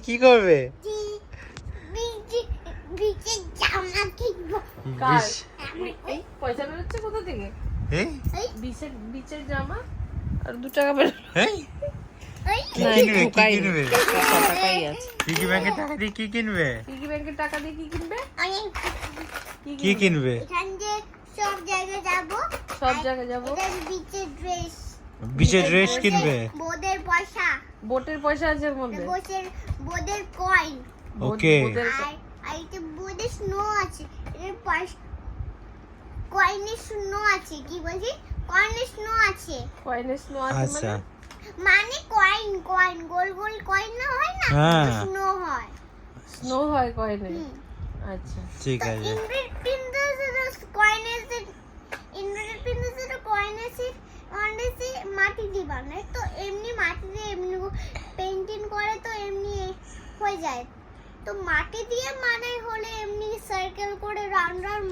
কি করবে? পয়সা বেরোচ্ছে কোথা থেকে? বিচের জামা আর 2 টাকা কি কিনবে? কি কিনবে? টাকাই আছে। পিগি ব্যাংকের টাকা দিয়ে কি কিনবে? পিগি ব্যাংকের টাকা দিয়ে কি কিনবে? কি কিনবে? সব জায়গায় যাবো। সব জায়গায় যাবো। বিচের ড্রেস। বিচের ড্রেস কিনবে? বোদের পয়সা। বোটের পয়সা আছে এর মধ্যে। বোদের কয়েন। ওকে। আর এটা বোদের স্নো আছে। এর পয়সা কয়েনের স্নো আছে। কি বলছি? কয়েনের স্নো আছে। কয়েনের স্নো আছে আচ্ছা। মানে কয়েন গোল গোল কয়েন না হয় না? হ্যাঁ। স্নো হয়। স্নো হয় কয়েনে। আচ্ছা। ঠিক আছে। মাটি দিয়ে বানায় তো এমনি মাটি দিয়ে এমনি পেন্টিং করে তো এমনি হয়ে যায় তো মাটি দিয়ে মানে হলে এমনি সার্কেল করে রাউন্ড রাউন্ড